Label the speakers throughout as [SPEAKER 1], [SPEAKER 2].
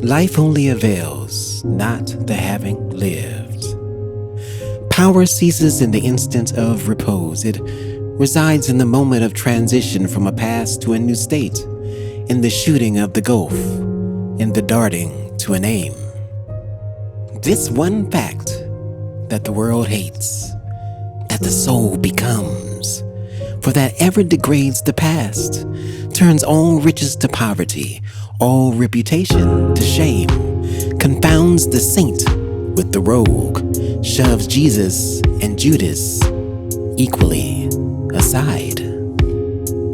[SPEAKER 1] Life only avails, not the having lived. Power ceases in the instant of repose. It resides in the moment of transition from a past to a new state, in the shooting of the gulf, in the darting to an aim. This one fact that the world hates, that the soul becomes, for that ever degrades the past, turns all riches to poverty, all reputation to shame, confounds the saint with the rogue, shoves Jesus and Judas equally aside.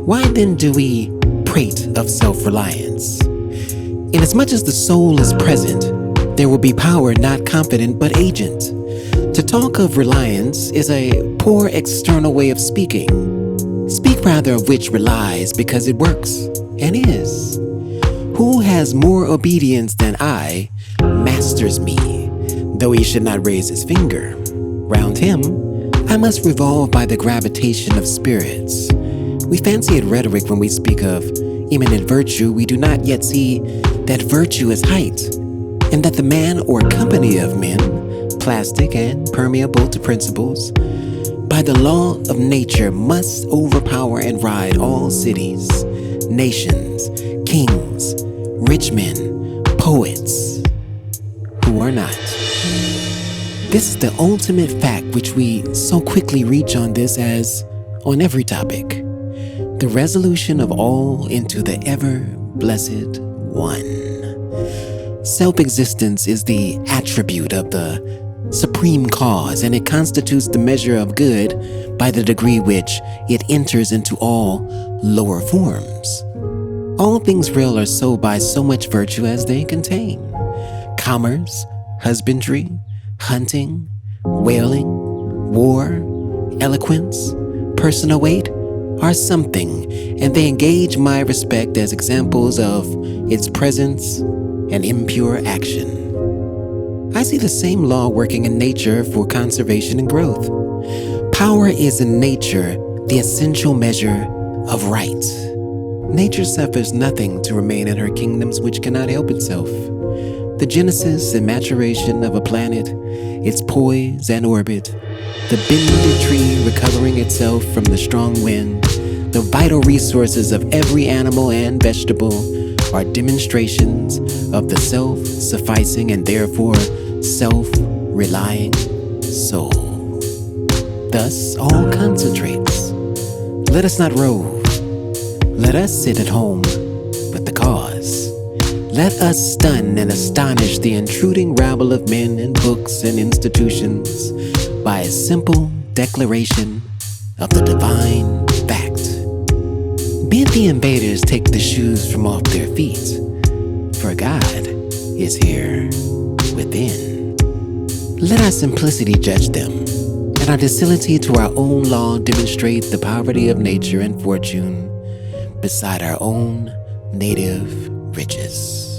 [SPEAKER 1] Why then do we prate of self-reliance? Inasmuch as the soul is present, there will be power not confident but agent. To talk of reliance is a poor external way of speaking. Speak rather of which relies because it works and is. Who has more obedience than I masters me, though he should not raise his finger. Round him, I must revolve by the gravitation of spirits. We fancy it rhetoric when we speak of imminent virtue. We do not yet see that virtue is height, and that the man or company of men, plastic and permeable to principles, by the law of nature must overpower and ride all cities, nations, kings, rich men, poets, who are not. This is the ultimate fact which we so quickly reach on this as on every topic. The resolution of all into the ever-blessed one. Self-existence is the attribute of the supreme cause, and it constitutes the measure of good by the degree which it enters into all lower forms. All things real are so by so much virtue as they contain. Commerce, husbandry, hunting, whaling, war, eloquence, personal weight are something, and they engage my respect as examples of its presence and impure action. I see the same law working in nature for conservation and growth. Power is in nature the essential measure of right. Nature suffers nothing to remain in her kingdoms which cannot help itself. The genesis and maturation of a planet, its poise and orbit, the bended tree recovering itself from the strong wind, the vital resources of every animal and vegetable are demonstrations of the self-sufficing and therefore self-relying soul. Thus all concentrates. Let us not rove. Let us sit at home with the cause. Let us stun and astonish the intruding rabble of men and books and institutions by a simple declaration of the divine fact. Bid the invaders take the shoes from off their feet, for God is here within. Let our simplicity judge them, and our docility to our own law demonstrate the poverty of nature and fortune beside our own native riches.